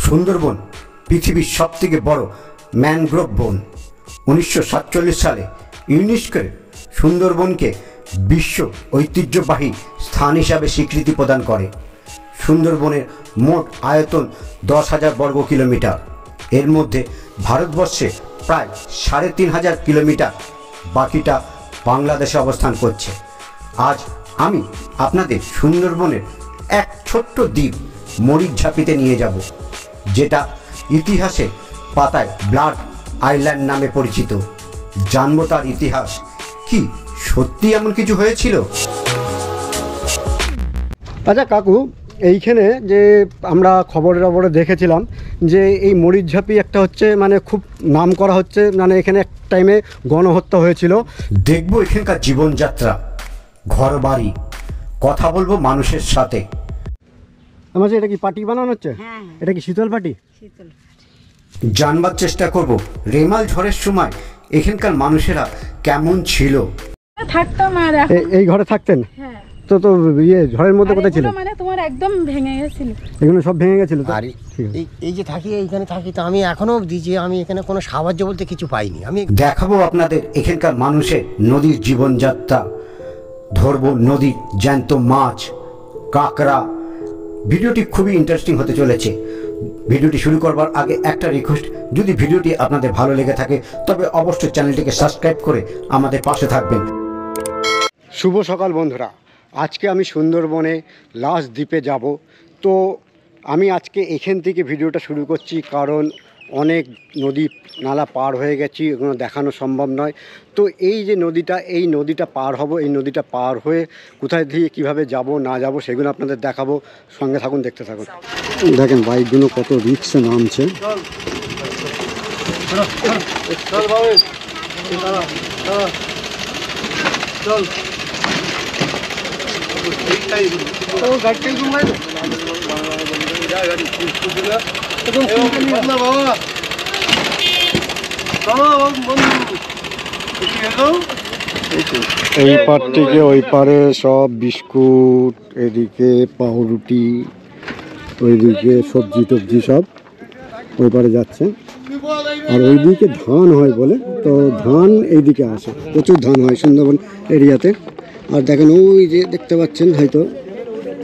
সুন্দরবন পৃথিবীর সবথেকে বড় ম্যানগ্রোভ বন। 1947 সালে ইউনেস্কো সুন্দরবনকে বিশ্ব ঐতিহ্যবাহী স্থান হিসাবে স্বীকৃতি প্রদান করে। সুন্দরবনের মোট আয়তন 10,000 বর্গ কিলোমিটার। এর মধ্যে ভারতবর্ষে প্রায় 3,500 কিলোমিটার, বাকিটা বাংলাদেশে অবস্থান করছে। আজ আমি আপনাদের সুন্দরবনের এক ছোট্ট দ্বীপ মরিচঝাপিতে নিয়ে যাব, যেটা ইতিহাসে পাতায় ব্লাড আইল্যান্ড নামে পরিচিত। জানবো তার ইতিহাস, কি সত্যি এমন কিছু হয়েছিল? আচ্ছা কাকু, এইখানে যে আমরা খবরে দেখেছিলাম যে এই মরিচঝাপি একটা হচ্ছে মানে খুব নাম করা হচ্ছে, মানে এখানে এক টাইমে গণহত্যা হয়েছিল। দেখবো এখানকার জীবনযাত্রা, ঘর বাড়ি, কথা বলবো মানুষের সাথে। আমার এটা কি পাটি বানানো হচ্ছে? এটা কি শীতল পাটি? জানবার চেষ্টা করব রেমাল ঝড়ের সময় এখানকার মানুষেরা কেমন ছিল। থাকতাম আর এই ঘরে থাকতেন? হ্যাঁ। তো ঝড়ের মধ্যে কোথায় ছিল? মানে তোমার একদম ভেঙে গেছিল, এগুলো সব ভেঙে গেছিল। আর এই যে থাকি, এইখানে থাকি, তো আমি এখনো অবধি যে আমি এখানে কোনো সাহায্য বলতে কিছু পাইনি। আমি দেখাবো আপনাদের এখানকার মানুষের নদীর জীবনযাত্রা, ধরবো নদীর জ্যান্ত মাছ, কাঁকড়া। ভিডিওটি খুবই ইন্টারেস্টিং হতে চলেছে। ভিডিওটি শুরু করবার আগে একটা রিকোয়েস্ট, যদি ভিডিওটি আপনাদের ভালো লেগে থাকে তবে অবশ্যই চ্যানেলটিকে সাবস্ক্রাইব করে আমাদের পাশে থাকবেন। শুভ সকাল বন্ধুরা, আজকে আমি সুন্দরবনে লাস্ট দ্বীপে যাব। তো আমি আজকে এখান থেকে ভিডিওটা শুরু করছি, কারণ অনেক নদী নালা পার হয়ে গেছি, এগুলো দেখানো সম্ভব নয়। তো এই যে নদীটা, এই নদীটা পার হব, এই নদীটা পার হয়ে কোথায় দিয়ে কীভাবে যাব না যাব সেগুলো আপনাদের দেখাবো। সঙ্গে থাকুন, দেখতে থাকুন। দেখেন বাইকগুলো কত রিক্সে নামছে। এই পার থেকে ওই পারে সব বিস্কুট, এদিকে পাউরুটি, ওইদিকে সবজি টবজি সব ওই পারে যাচ্ছে। আর ওইদিকে ধান হয় বলে, তো ধান এইদিকে আসে, প্রচুর ধান হয় সুন্দরবন এরিয়াতে। আর দেখেন ওই যে দেখতে পাচ্ছেন হয়তো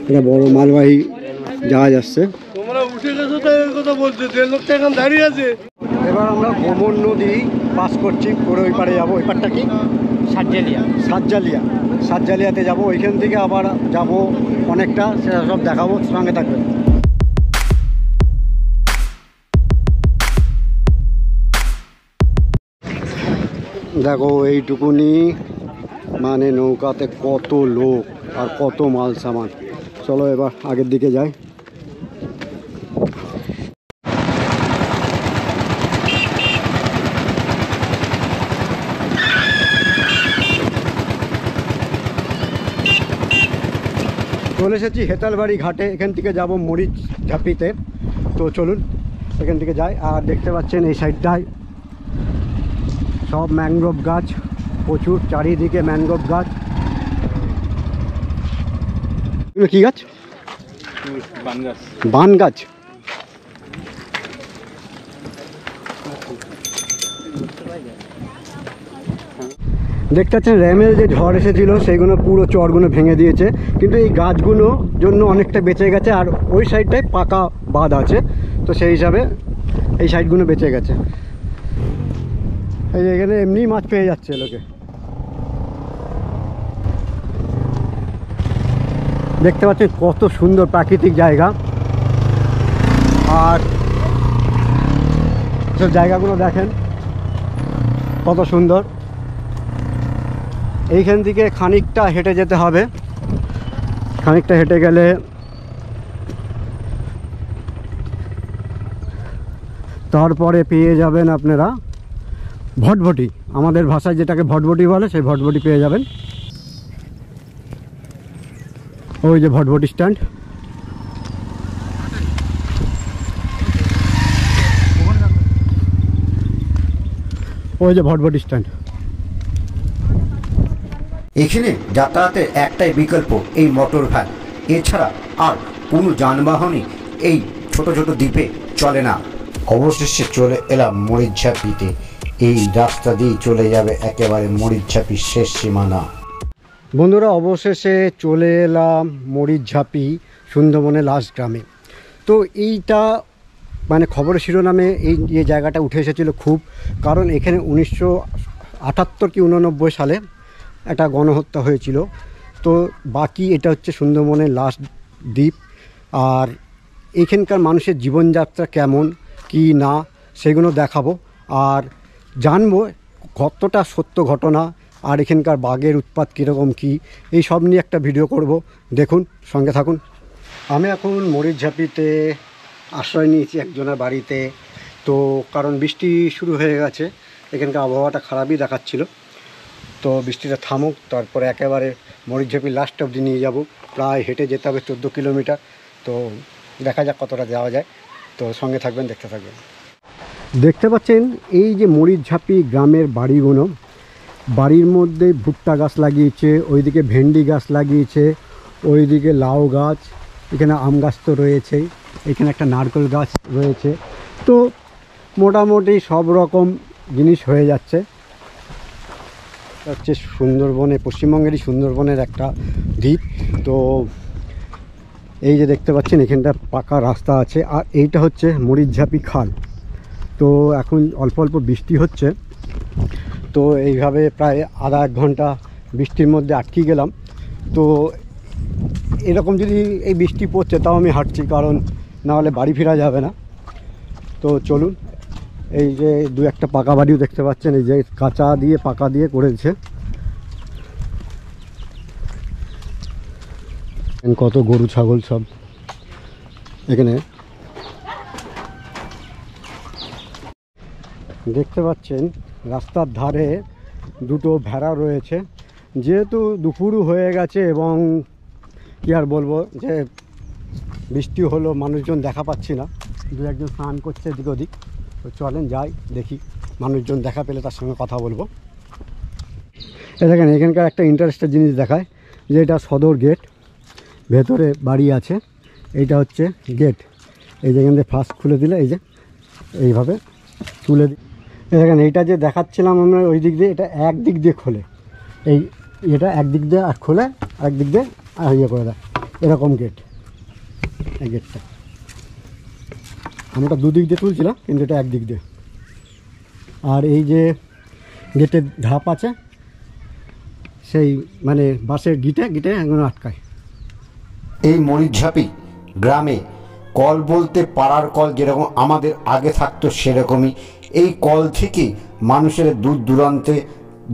একটা বড় মালবাহী জাহাজ আসছে। এবার আমরা গোমর নদী পাস করছি, করে ওই পারে যাবো। ওই পারটা কি? সাতজালিয়াতে যাবো। ওইখান থেকে আবার যাব অনেকটা, সেটা সব দেখাবো, সঙ্গে থাকবেন। দেখো এইটুকুনি মানে নৌকাতে কত লোক আর কত মাল সামান। চলো এবার আগের দিকে যাই। চলে এসেছি হেতালবাড়ি ঘাটে, এখান থেকে যাব মরিচঝাপিতে। তো চলুন এখান থেকে যাই। আর দেখতে পাচ্ছেন এই সাইডটায় সব ম্যানগ্রোভ গাছ, প্রচুর চারিদিকে ম্যানগ্রোভ গাছ। কি গাছ? বান গাছ। দেখতে পাচ্ছেন র্যামেল যে ঝড় এসেছিল সেইগুলো পুরো চরগুলো ভেঙে দিয়েছে, কিন্তু এই গাছগুলো জন্য অনেকটা বেঁচে গেছে। আর ওই সাইডটায় পাকা বাঁধ আছে, তো সেই হিসাবে এই সাইডগুলো বেঁচে গেছে। এই এখানে এমনি মাছ পেয়ে যাচ্ছে লোকে। দেখতে পাচ্ছেন কত সুন্দর প্রাকৃতিক জায়গা। আর সব জায়গাগুলো দেখেন কত সুন্দর। এইখান থেকে খানিকটা হেঁটে যেতে হবে। খানিকটা হেঁটে গেলে তারপরে পেয়ে যাবেন আপনারা ভটভটি, আমাদের ভাষায় যেটাকে ভটভটি বলে, সেই ভটভটি পেয়ে যাবেন। ওই যে ভটভটি স্ট্যান্ড। ওই যে ভটভটি স্ট্যান্ড। এখানে যাতায়াতের একটাই বিকল্প এই মোটর ভ্যান, এছাড়া আর কোনো যানবাহনই এই ছোট ছোট দ্বীপে চলে না। অবশেষে চলে এলাম মরিচঝাপিতে। এই রাস্তা দিয়ে চলে যাবে একেবারে মরিচঝাপির শেষ সীমানা। বন্ধুরা, অবশেষে চলে এলাম মরিচঝাপি সুন্দরবনের লাস্ট গ্রামে। তো এইটা মানে খবরের শিরোনামে এই জায়গাটা উঠে এসেছিলো খুব, কারণ এখানে 1978 কি 89 সালে একটা গণহত্যা হয়েছিল। তো বাকি এটা হচ্ছে সুন্দরবনের লাস্ট দ্বীপ। আর এখানকার মানুষের জীবনযাত্রা কেমন কি না সেগুলো দেখাবো, আর জানবো কতটা সত্য ঘটনা, আর এখানকার বাঘের উৎপাত কীরকম কী, এই সব নিয়ে একটা ভিডিও করব। দেখুন, সঙ্গে থাকুন। আমি এখন মরিচঝাপিতে আশ্রয় নিয়েছি একজনের বাড়িতে। তো কারণ বৃষ্টি শুরু হয়ে গেছে, এখানকার আবহাওয়াটা খারাপই দেখাচ্ছিল। তো বৃষ্টিটা থামুক, তারপরে একেবারে মরিচঝাপির লাস্ট অবধি নিয়ে যাব। প্রায় হেঁটে যেতে হবে 14 কিলোমিটার। তো দেখা যাক কতটা যাওয়া যায়। তো সঙ্গে থাকবেন, দেখতে থাকবেন। দেখতে পাচ্ছেন এই যে মরিচঝাপি গ্রামের বাড়িগুলো, বাড়ির মধ্যে ভুট্টা গাছ লাগিয়েছে, ওইদিকে ভেন্ডি গাছ লাগিয়েছে, ওইদিকে লাউ গাছ, এখানে আম গাছ তো রয়েছেই, এখানে একটা নারকেল গাছ রয়েছে। তো মোটামুটি সব রকম জিনিস হয়ে যাচ্ছে। হচ্ছে সুন্দরবনে, পশ্চিমবঙ্গেরই সুন্দরবনের একটা দ্বীপ। তো এই যে দেখতে পাচ্ছেন এখানটা পাকা রাস্তা আছে, আর এইটা হচ্ছে মরিচঝাপি খাল। তো এখন অল্প অল্প বৃষ্টি হচ্ছে, তো এইভাবে প্রায় আধা এক ঘন্টা বৃষ্টির মধ্যে আটকে গেলাম। তো এরকম যদি এই বৃষ্টি পড়ছে তাও আমি হাঁটছি, কারণ না হলে বাড়ি ফেরা যাবে না। তো চলুন, এই যে দু একটা পাকা বাড়িও দেখতে পাচ্ছেন, এই যে কাঁচা দিয়ে পাকা দিয়ে করেছে। কত গরু ছাগল সব এখানে দেখতে পাচ্ছেন। রাস্তার ধারে দুটো ভেড়া রয়েছে। যেহেতু দুপুরও হয়ে গেছে এবং কি আর বলবো, যে বৃষ্টি হলো, মানুষজন দেখা পাচ্ছি না, দু একজন স্নান করছে এদিক ওদিক। তো চলেন যাই, দেখি মানুষজন দেখা পেলে তার সঙ্গে কথা বলবো। দেখেন এখানকার একটা ইন্টারেস্টের জিনিস দেখায়, যে এটা সদর গেট, ভেতরে বাড়ি আছে, এইটা হচ্ছে গেট। এই যে এখান থেকে ফার্স্ট খুলে দিলে, এই যে এইভাবে তুলে দিই। দেখেন এইটা যে দেখাচ্ছিলাম আমরা ওই দিক দিয়ে, এটা একদিক দিয়ে খোলে, এটা একদিক দিয়ে আর খোলে, আরেক দিক দিয়ে আর ইয়ে করে দেয়, এরকম গেট। এই গেটটা আমরা দুদিক দিয়ে তুলছিলাম, কিন্তু এটা একদিক দিয়ে। আর এই যে গেটের ধাপ আছে, সেই মানে বাসের গিটে এগুলো আটকায়। এই মরিচঝাপি গ্রামে কল বলতে পাড়ার কল যেরকম আমাদের আগে থাকতো, সেরকমই এই কল থেকে মানুষের দূর দূরান্তে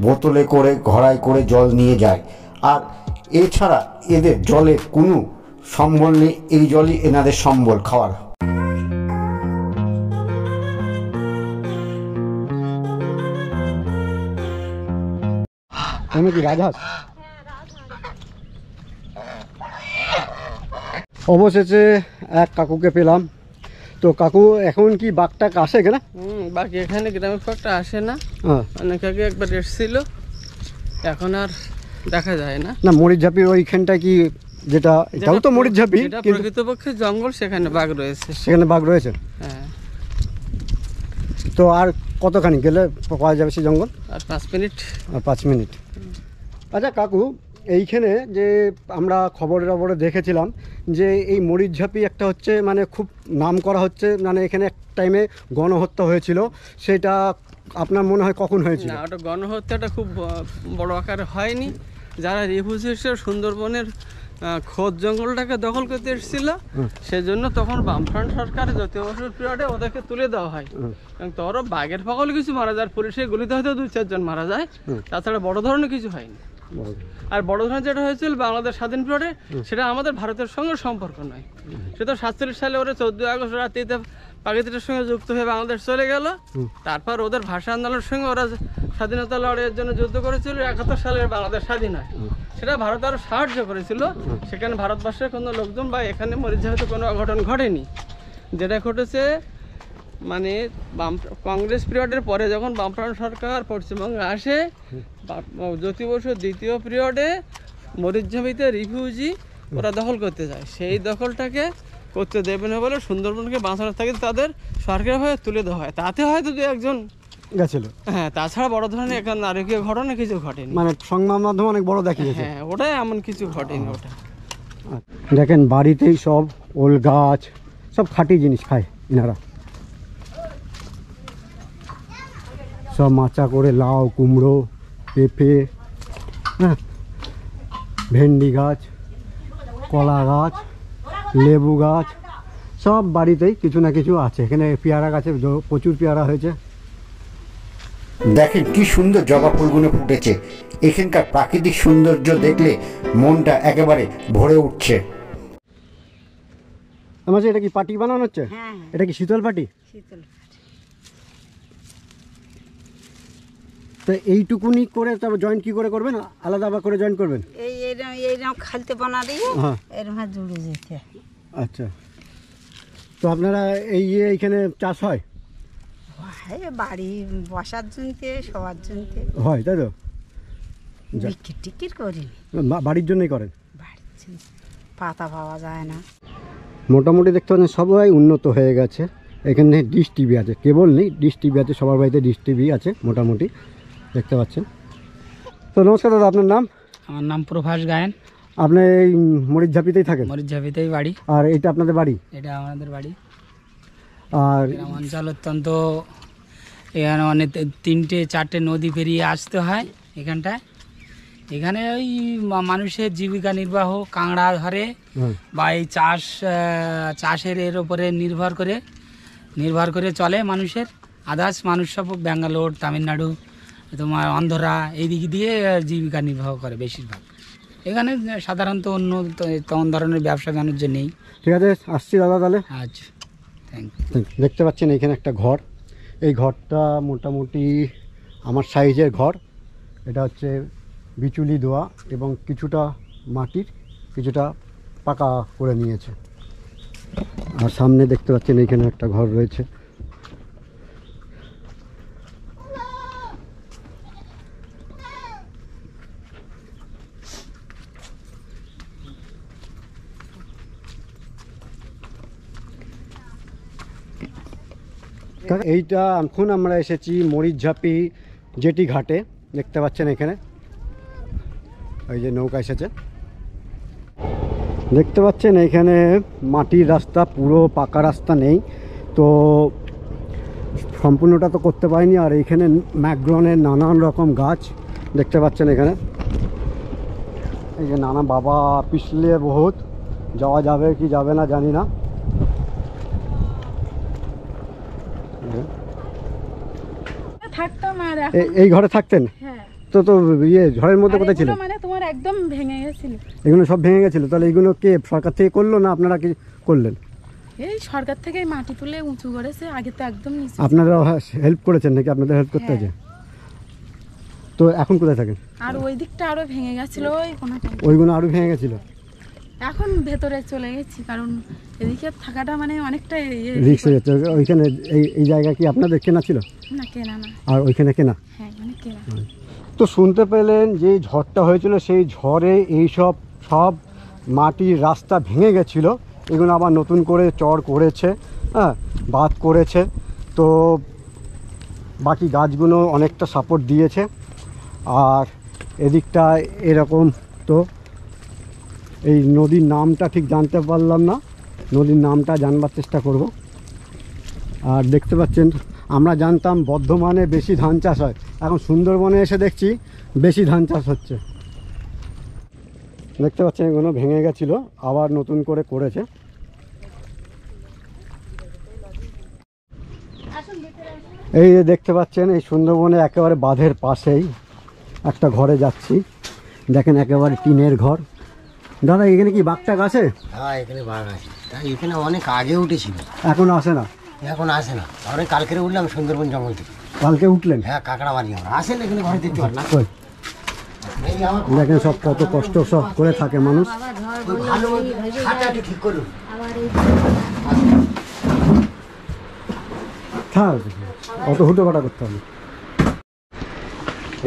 বোতলে করে ঘড়াই করে জল নিয়ে যায়। আর এছাড়া এদের জলের কোনো সম্বল নেই, এই জলই এনাদের সম্বল খাওয়ার। আমি কি রাজহাঁস? অবশেষে এক কাকুকে পেলাম। তো কাকু, এখন কি বাঘটাক আসে কেনা? বাকি এখানে গ্রামের পাকটা আসে না, হ্যাঁ, অনেক আগে একবার এসেছিল, এখন আর দেখা যায় না। না মরিচঝাপির ওইখানটা কি, যেটা এটাও তো মরিচঝাপি, যেটা কিন্তু প্রকৃতপক্ষে জঙ্গল, সেখানে বাঘ রয়েছে। সেখানে বাঘ রয়েছে। হ্যাঁ, তো আর কতখানি গেলে পাওয়া যাবে সেই জঙ্গল? আর 5 মিনিট। আর 5 মিনিট। আচ্ছা কাকু, এইখানে যে আমরা খবরে দেখেছিলাম যে এই মরিচঝাপি একটা হচ্ছে মানে খুব নাম করা হচ্ছে, মানে এখানে এক টাইমে গণহত্যা হয়েছিল, সেটা আপনার মনে হয় কখন হয়েছিল? না, ওটা গণহত্যাটা খুব বড় আকারে হয়নি। যারা রিফিউজি হিসেবে সুন্দরবনের খোদ জঙ্গলটাকে দখল করতে এসেছিল, সেজন্য তখন বামফ্রন্ট সরকার জাতীয় বছর পিরিয়ডে ওদেরকে তুলে দেওয়া হয়। এবং তোরও বাঘের পাগল কিছু মারা যায়, পুলিশের গুলিতে হয়তো 2-4 জন মারা যায়, তাছাড়া বড় ধরনের কিছু হয়নি। আর বড় ধরনের যেটা হয়েছিল বাংলাদেশ স্বাধীন পিরিয়ডে, সেটা আমাদের ভারতের সঙ্গে সম্পর্ক নয়। সেটা 47 সালে ওরা 14 আগস্ট রাত্রিতে পাকিস্তানের সঙ্গে যুক্ত হয়ে বাংলাদেশ চলে গেল। তারপর ওদের ভাষা আন্দোলনের সঙ্গে ওরা স্বাধীনতা লড়াইয়ের জন্য যুদ্ধ করেছিল। 71 সালে বাংলাদেশ স্বাধীন হয়, সেটা ভারত আরও সাহায্য করেছিল। সেখানে ভারতবর্ষের কোনো লোকজন বা এখানে মরিচঝাপিতে কোনো অঘটন ঘটেনি। যেটা ঘটেছে মানে কংগ্রেস পিরিয়ডের পরে যখন বামফ্রন্ট সরকার পশ্চিমবঙ্গে আসে, জ্যোতি বসুর দ্বিতীয় পিরিয়ডে মরিচঝাপিতে রিফিউজি ওরা দখল করতে যায়। সেই দখলটাকে করতে দেবে না বলে সুন্দরবনকে বাঁচানোর থাকে তাদের সরকারিভাবে তুলে দেওয়া হয়, তাতে হয়তো দু একজন গেছিল। হ্যাঁ, তাছাড়া বড় ধরনের একটা নারকীয় ঘটনা কিছু ঘটেনি। মানে সংবাদ মাধ্যমে অনেক বড় দেখিয়েছে। হ্যাঁ, ওটাই এমন কিছু ঘটেনি ওটা। দেখেন বাড়িতেই সব ওল গাছ, সব খাঁটি জিনিস খায় এনারা। সব মাচা করে লাউ, কুমড়ো, পেঁপে, হ্যাঁ, ভেন্ডি গাছ, কলা গাছ, লেবু গাছ, সব বাড়িতেই কিছু না কিছু আছে। এখানে পেয়ারা গাছে প্রচুর পেয়ারা হয়েছে। দেখেন কি সুন্দর জবা ফুলগুলো ফুটেছে। এখানকার প্রাকৃতিক সৌন্দর্য দেখলে মনটা একেবারে ভরে উঠছে। আমার এটা কি পাটি বানানো হচ্ছে? হ্যাঁ, এটা কি শীতল পাটি? শীতল। তো এইটুকুনি করে তবে জয়েন্ট কি করে করবেন? আলাদা আবার করে জয়েন্ট করবেন? এইরকম খালতে বানা দিয়ে হ্যাঁ, এরকম জুড়ে যেতে। আচ্ছা। তো আপনারা এইখানে চাষ হয়? বাড়ি বসার জন্যে, সবার জন্যে হয়, তাই তো? বিক্রি টিকিট করিনি, বাড়ির জন্যই করেন? বাড়ির জন্য পাতা পাওয়া যায় না। মোটামুটি দেখতে পাচ্ছেন সবাই উন্নত হয়ে গেছে। এখানে ডিশ টিভি আছে, কেবল নেই, ডিশ টিভি আছে, সবার বাড়িতে ডিশ টিভি আছে মোটামুটি দেখতে পাচ্ছেন। তো নমস্কার দাদা, আপনার নাম? আমার নাম প্রভাস গায়েন। আপনি এই মরিচঝাপিতেই থাকেন? মরিচঝাপিতেই বাড়ি। আর এটা আপনাদের বাড়ি? এটা আমাদের বাড়ি। আর গ্রাম অঞ্চল অত্যন্ত, এখানে অনেক 3-4টে নদী পেরিয়ে আসতে হয় এখানটায়। এখানে ওই মানুষের জীবিকা নির্বাহ কাঁকড়া ধরে বা এই চাষের এর ওপরে নির্ভর করে চলে মানুষের। আদার্স মানুষ সব ব্যাঙ্গালোর, তামিলনাড়ু, তোমার অন্ধ্রা এই দিক দিয়ে জীবিকা নির্বাহ করে বেশিরভাগ। এখানে সাধারণত অন্য তেমন ধরনের ব্যবসা বাণিজ্য নেই। ঠিক আছে, আসছি দাদা তাহলে। আচ্ছা, থ্যাংক ইউ। দেখতে পাচ্ছেন এখানে একটা ঘর। এই ঘরটা মোটামুটি আমার সাইজের ঘর। এটা হচ্ছে বিচুলি দেওয়া এবং কিছুটা মাটির, কিছুটা পাকা করে নিয়েছে। আর সামনে দেখতে পাচ্ছেন এইখানে একটা ঘর রয়েছে। এইটা এখন আমরা এসেছি মরিচঝাপি জেটি ঘাটে। দেখতে পাচ্ছেন এখানে ওই যে নৌকা এসেছে, দেখতে পাচ্ছেন এখানে মাটির রাস্তা, পুরো পাকা রাস্তা নেই। তো সম্পূর্ণটা তো করতে পারিনি। আর এইখানে ম্যাগ্রনের নানান রকম গাছ দেখতে পাচ্ছেন এখানে। এই যে নানা বাবা পিছলে বহুত, যাওয়া যাবে কি যাবে না জানি না। থাকতাম আর এই ঘরে থাকতেন? হ্যাঁ। তো ঝড়ের মধ্যে কোথায় ছিলেন? মানে তোমার একদম ভেঙে গেছিল। এগুলো সব ভেঙে গেছিল? তাহলে এইগুলো কে সরকার থেকে করলো না আপনারা কি করলেন? এই সরকার থেকে মাটি তুলে উঁচু করেছে, আগে তো একদম নিচু। আপনারা হেল্প করেছেন নাকি? আপনাদের হেল্প করতে আছে? তো এখন কোথায় থাকেন? আর ওই দিকটা আরো ভেঙে গেছিল, ওই কোনাটা। ওইগুলো আরো ভেঙে গেছিল? এখন ভেতরে চলে গেছি, কারণ এদিকে থাকাটা মানে অনেকটা রিস্ক হয়ে যাচ্ছে। ওইখানে এই জায়গা কি আপনাদের কেনা ছিল? না, কেনা না। আর ওইখানে কেনা? হ্যাঁ, মানে কেনা। তো শুনতে পেলেন যে ঝড়টা হয়েছিল, সেই ঝড়ে সব মাটির রাস্তা ভেঙে গেছিলো। এগুলো আবার নতুন করে চর করেছে, হ্যাঁ, বাঁধ করেছে। তো বাকি গাছগুলো অনেকটা সাপোর্ট দিয়েছে। আর এদিকটা এরকম। তো এই নদীর নামটা ঠিক জানতে পারলাম না, নদীর নামটা জানবার চেষ্টা করব। আর দেখতে পাচ্ছেন আমরা জানতাম বর্ধমানে বেশি ধান চাষ হয়, এখন সুন্দরবনে এসে দেখছি বেশি ধান চাষ হচ্ছে। দেখতে পাচ্ছেন এগুলো ভেঙে গেছিলো, আবার নতুন করে করেছে। এই যে দেখতে পাচ্ছেন এই সুন্দরবনে একেবারে বাঁধের পাশেই একটা ঘরে যাচ্ছি। দেখেন একেবারে টিনের ঘর। দাদা এখানে কি বাঘটাক আছে? হ্যাঁ, এখানে বাঘ আছে। তাই এখানে অনেক আগে উঠেছিল, এখন আসে না? এখন আসে না। অনেক কালকে উঠলাম সুন্দরবন জঙ্গল থেকে। কালকে উঠলেন? হ্যাঁ, কাঁকড়া মারি আমরা। আসেন এখানে ঘরে দেখতে পারেন না। দেখেন সব কত কষ্ট সব করে থাকে মানুষ। ঠিক করুন। থাক, অত হুটোপাটা করতে হবে।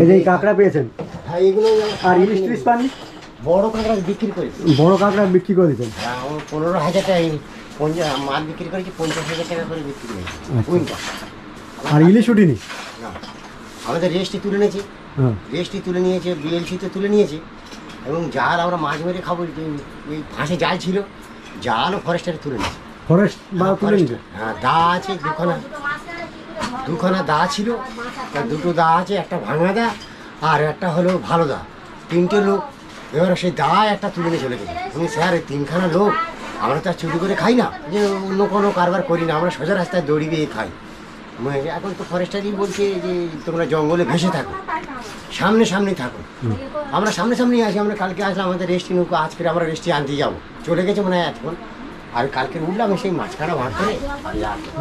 এই যে কাঁকড়া পেয়েছেন? হ্যাঁ, এগুলো। আর ইলিশ টিলিশ পাননি? বড় কাঁকড়া বিক্রি করে, বড় কাঁকড়া বিক্রি করে দিতেন? 15,000 টাকা মাল বিক্রি করেছি 50,000 টাকা করে বিক্রি করেছি কুইন্টাল। আর ইলিশ উঠিনি? না, আমাদের রেস্টই তুলে নিয়েছি, হ্যাঁ, রেস্টই তুলে নিয়েছে, বিএলসিতে তুলে নিয়েছে। এবং জাল আমরা মাছ মেরে খাবো, এই ফাঁসে জাল ছিল, জালও ফরেস্টারে তুলে নিয়েছে। ফরেস্ট বা তুলে নিতে? হ্যাঁ, দা আছে দুখানা দা ছিল, তার দুটো দা আছে, একটা ভাঙা দা আর একটা হলো ভালো দা, 3টে লোক। এবার সেই দা একটা তুলে নিয়ে চলে গেছে। আমি স্যার 3খানা লোক, আমরা তো আর চুরি করে খাই না, যে অন্য কোনো কারবার করি না, আমরা সোজা রাস্তায় দড়ি দিয়ে খাই। এখন তো ফরেস্টারই বলছে যে তোমরা জঙ্গলে ভেসে থাকো, সামনে থাকো। আমরা সামনেই আছি, আমরা কালকে আসলাম, আমাদের রেস্টি নৌকো, আজকে আমরা রেস্টি আনতে যাবো, চলে গেছে মনে হয় এতক্ষণ। আর কালকে উঠলাম সেই মাছখানা ভাগ করে।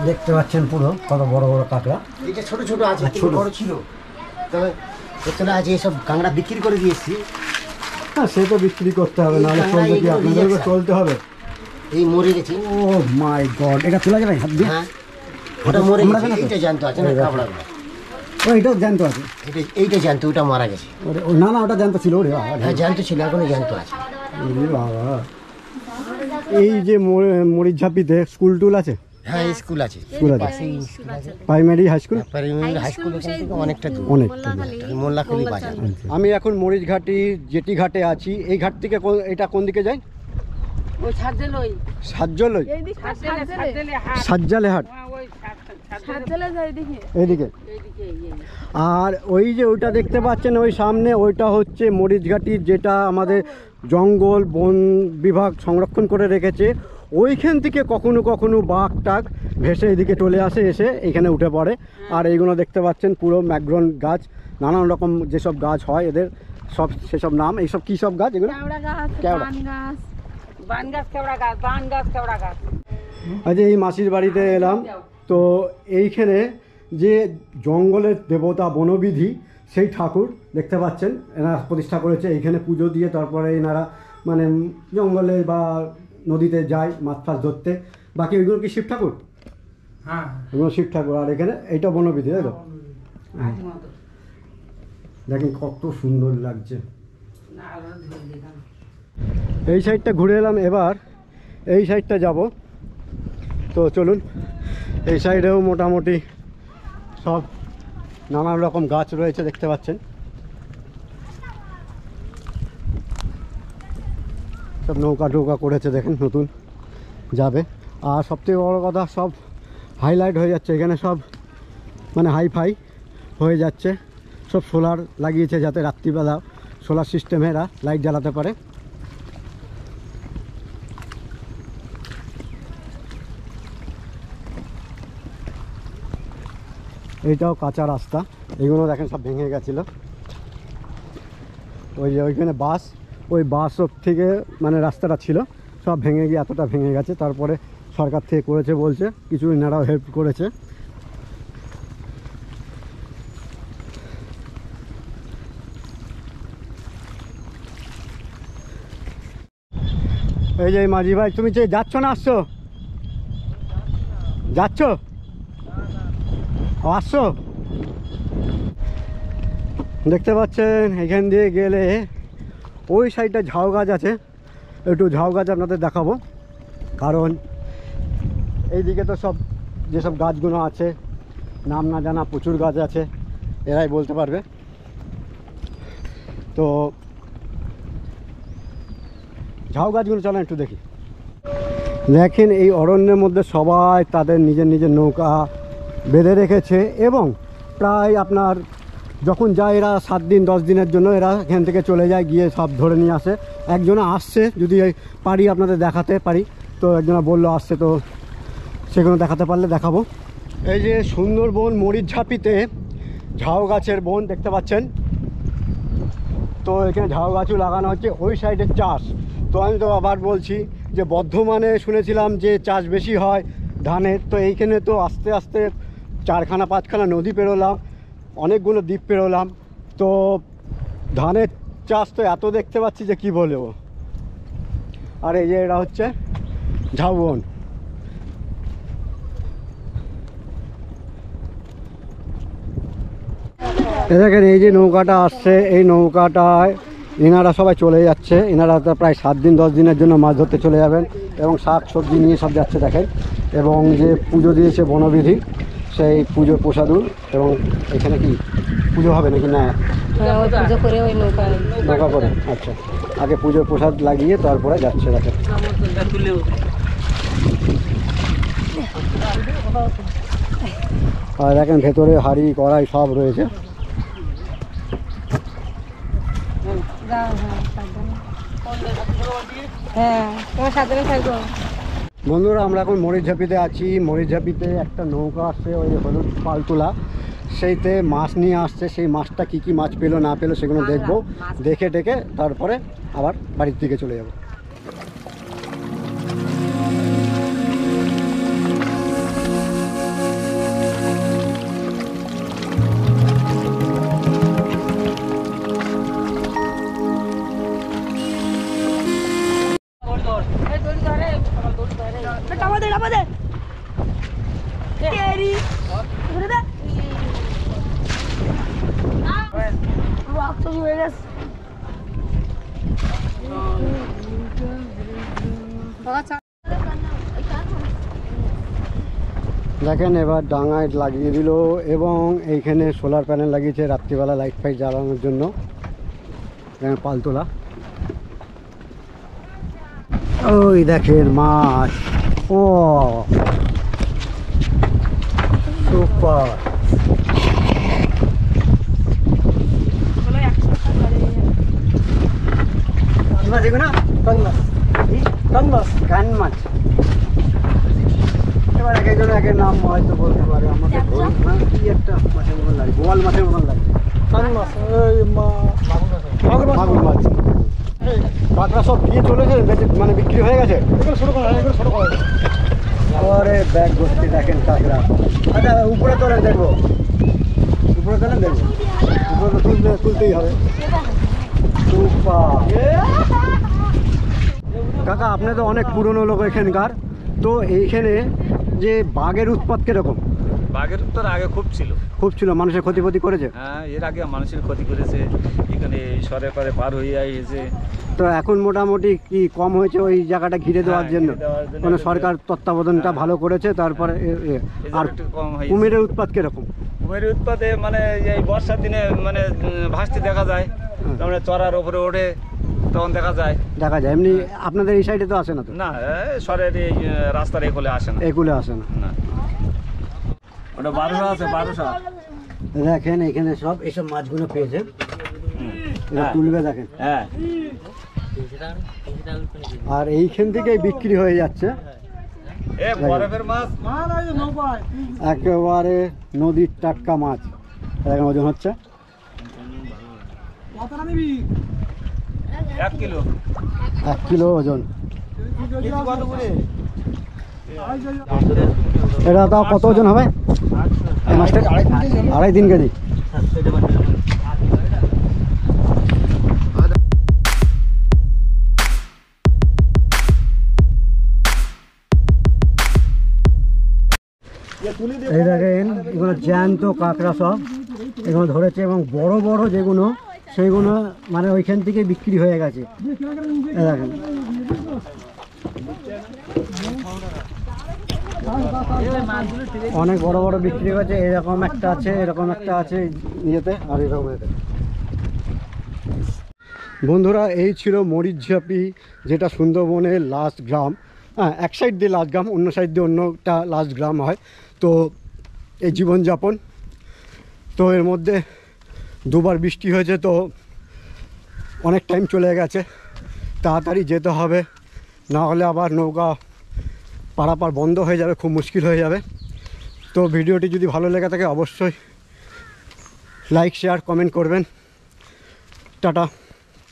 দেখতে পাচ্ছেন পুরো কত বড় বড় কাঁকড়া। এটা ছোট আছে, ছোট বড় ছিল, তবে চলে আছে। এসব কাঁকড়া বিক্রি করে দিয়েছি। হ্যাঁ, সে তো বিক্রি করতে হবে, নাহলে চলবে কি, আপনাদেরকে চলতে হবে। এই মরে গেছে। ও মাই গড, এটা তোলা যাবে হাত দিয়ে? হ্যাঁ, ওটা মরে গেছে। এইটা জ্যান্ত আছে না কাঁকড়াগুলো? ও, এটাও জ্যান্ত আছে? এইটা জ্যান্ত, ওটা মারা গেছে। না না, ওটা জ্যান্ত ছিল। ওরে বাবা, হ্যাঁ জ্যান্ত ছিল, এখনো জ্যান্ত আছে। ওরে বাবা। এই যে মরিচ ঝাপিতে স্কুল টুল আছে? হ্যাঁ, স্কুল আছে, স্কুল আছে, পাশেই স্কুল আছে। Primary high school? Primary high school এখান থেকে অনেকটা দূর, অনেকটা দূর। মোল্লাখালী বাজার। আমি এখন মরিচঘাটি জেটি ঘাটে আছি। এই ঘাট থেকে এটা কোন দিকে যায়? ওই সাজ্জালই সাজ্জালই, এইদিকে সাজ্জালে হাট সাজ্জালে যায় দেখি এইদিকে। আর ওই যে ওইটা দেখতে পাচ্ছেন ওই সামনে, ওইটা হচ্ছে মরিচঘাটি, যেটা আমাদের জঙ্গল বন বিভাগ সংরক্ষণ করে রেখেছে। ওইখান থেকে কখনো কখনো বাঘ টাক ভেসে এদিকে চলে আসে, এসে এখানে উঠে পড়ে। আর এইগুলো দেখতে পাচ্ছেন পুরো ম্যাগ্রন গাছ, নানান রকম যেসব গাছ হয় এদের সব সেসব নাম। এইসব কী সব গাছ এগুলো? কেওড়া গাছ, কেওড়া। বান গাছ, কেওড়া গাছ। আচ্ছা, এই মাসির বাড়িতে এলাম, তো এইখানে যে জঙ্গলের দেবতা বনবিধি সেই ঠাকুর দেখতে পাচ্ছেন এনারা প্রতিষ্ঠা করেছে। এইখানে পুজো দিয়ে তারপরে এনারা মানে জঙ্গলে বা নদীতে যায় মাছ ফাছ ধরতে। বাকি ওইগুলো কি শিব ঠাকুর? হ্যাঁ, ওইগুলো শিব ঠাকুর। আর এখানে এইটা বনবিধি, তাই তো? দেখেন কত সুন্দর লাগছে। এই সাইডটা ঘুরে এলাম, এবার এই সাইডটা যাব। তো চলুন, এই সাইডেও মোটামুটি সব নানান রকম গাছ রয়েছে দেখতে পাচ্ছেন। সব নৌকা টৌকা করেছে দেখেন, নতুন যাবে। আর সবথেকে বড় কথা, সব হাইলাইট হয়ে যাচ্ছে এখানে, সব মানে হাইফাই হয়ে যাচ্ছে। সব সোলার লাগিয়েছে যাতে রাত্রিবেলা সোলার সিস্টেমে এরা লাইট জ্বালাতে পারে। এইটাও কাঁচা রাস্তা, এগুলো দেখেন সব ভেঙে গেছিলো। ওই যে ওইখানে বাস, ওই বাস থেকে মানে রাস্তাটা ছিল সব ভেঙে গিয়ে এতটা ভেঙে গেছে। তারপরে সরকার থেকে করেছে বলছে, কিছু এনারাও হেল্প করেছে। এই যে মাঝি ভাই, তুমি যে যাচ্ছ না আসছো? যাচ্ছ? আসছো? দেখতে পাচ্ছেন এখান দিয়ে গেলে ওই সাইডটা ঝাউ গাছ আছে, একটু ঝাউ গাছ আপনাদের দেখাবো। কারণ এইদিকে তো সব যেসব গাছগুলো আছে নাম না জানা প্রচুর গাছ আছে, এরাই বলতে পারবে। তো ঝাউ গাছগুলো চলেন একটু দেখি। দেখেন এই অরণ্যের মধ্যে সবাই তাদের নিজের নিজের নৌকা বেঁধে রেখেছে, এবং প্রায় আপনার যখন যায় এরা 7 দিন 10 দিনের জন্য এরা এখান থেকে চলে যায়, গিয়ে সব ধরে নিয়ে আসে। একজনে আসছে, যদি পারি আপনাদের দেখাতে পারি, তো একজনে বললো আসছে, তো সেগুলো দেখাতে পারলে দেখাবো। এই যে সুন্দরবন মরিচঝাপিতে ঝাউ গাছের বন দেখতে পাচ্ছেন। তো এখানে ঝাউ গাছও লাগানো হচ্ছে, ওই সাইডের চাষ। তো আমি তো আবার বলছি যে বর্ধমানে শুনেছিলাম যে চাষ বেশি হয় ধানের, তো এইখানে তো আস্তে আস্তে 4খানা 5খানা নদী পেরোলাম, অনেকগুলো দ্বীপ পেরোলাম, তো ধানের চাষ তো এত দেখতে পাচ্ছি যে কি বলবো। আর এই যে এটা হচ্ছে ঝাউবন। দেখেন এই যে নৌকাটা আসছে, এই নৌকাটায় এনারা সবাই চলে যাচ্ছে। এনারা তো প্রায় 7 দিন 10 দিনের জন্য মাছ ধরতে চলে যাবেন। এবং শাক সবজি নিয়ে সব যাচ্ছে দেখেন। এবং যে পুজো দিয়েছে বনবিধি, সেই পুজোর প্রসাদও। এবং এখানে কি পুজো হবে নাকি না? পুজো করে ওই নৌকা করে, আচ্ছা। আগে পুজোর প্রসাদ লাগিয়ে তারপরে যাচ্ছে দেখেন। আর দেখেন ভেতরে হাঁড়ি কড়াই সব রয়েছে। হ্যাঁ, তোমার সাথে থাকবো। বন্ধুরা, আমরা এখন মরিচঝাপিতে আছি। মরিচঝাপিতে একটা নৌকা আসছে, ওই হলুদ পালতোলা, সেইতে মাছ নিয়ে আসছে। সেই মাছটা কি কি মাছ পেলো না পেলো সেগুলো দেখবো, দেখে টেকে তারপরে আবার বাড়ির দিকে চলে যাব। দেখেন এবার ডাঙায় লাগিয়ে দিল এবং এইখানে সোলার প্যানেল লাগিয়েছে রাত্রিবেলা লাইট ফাইট জ্বালানোর জন্য। দেখেন পালতোলা, ওই দেখেন মাছ। ও সুপার। কান মাছ। এবার এক একজন এক এক নাম হয়তো বলতে পারে। আমাকে কি একটা মাছের মতন লাগে, বোয়াল মাছের মতন লাগে। মাগুর মাছ। কাঁকড়া সব দিয়ে চলেছে, মানে বিক্রি হয়ে গেছে। আরে ব্যাগ ভর্তি দেখেন কাঁকড়া। আচ্ছা উপরে তোলেন দেখবো, উপরে তোলেন দেখবো। উপরে তো তুলতেই হবে। কাকা, আপনি তো অনেক পুরনো লোক এখানকার, তো এইখানে যে বাঘের উৎপাত কিরকম? বাঘের উত্তর আগে খুব ছিল, মানুষের ক্ষতি করেছে। হ্যাঁ, এর আগে মানুষের ক্ষতি করেছে, এখানে সরে করে পার হয়ে এসে। তো এখন মোটামুটি কি কম হয়েছে ওই জায়গাটা ঘিরে দেওয়ার জন্য? মানে সরকার তত্ত্বাবধানটা ভালো করেছে। তারপরে আর কুমিরের উৎপাত কিরকম? কুমিরের উৎপাতে মানে এই বর্ষার দিনে মানে ভাসতে দেখা যায়, তারপরে চড়ার ওপরে ওঠে তখন দেখা যায়। এমনি আপনাদের এই সাইডে তো আসে না? তো না, সরের এই রাস্তার এগুলো আসে না। আসে না। ওটা 1200 আছে, 1200। দেখেন এখানে সব এইসব মাছগুলো পেয়েছে, তুলবে দেখেন। হ্যাঁ, আর এইখান থেকেই বিক্রি হয়ে যাচ্ছে। বরফের মাছ একেবারে নদীর টাটকা মাছ। এখন ওজন হচ্ছে 1 কিলো। 1 কিলো ওজন। এটা তাও কত ওজন হবে এই মাছটা? 2.5-3 কেজি। এই দেখেন এগুলো জ্যান্ত কাঁকড়া সব এগুলো ধরেছে, এবং বড় বড় যেগুলো সেইগুলো মানে ওইখান থেকে বিক্রি হয়ে গেছে। দেখেন অনেক বড় বড় বিক্রি হয়েছে। এরকম একটা আছে, এরকম একটা আছে ইয়েতে, আর এরকম এতে। বন্ধুরা, এই ছিল মরিচঝাপি, যেটা সুন্দরবনের লাস্ট গ্রাম। হ্যাঁ, এক সাইড দিয়ে লাস্ট গ্রাম, অন্য সাইড দিয়ে অন্যটা লাস্ট গ্রাম হয়। তো এই জীবনযাপন, তো এর মধ্যে দুবার বৃষ্টি হয়েছে, তো অনেক টাইম চলে গেছে। তাড়াতাড়ি যেতে হবে, না হলে আবার নৌকা পারাপার বন্ধ হয়ে যাবে, খুব মুশকিল হয়ে যাবে। তো ভিডিওটি যদি ভালো লেগে থাকে অবশ্যই লাইক, শেয়ার, কমেন্ট করবেন। টাটা।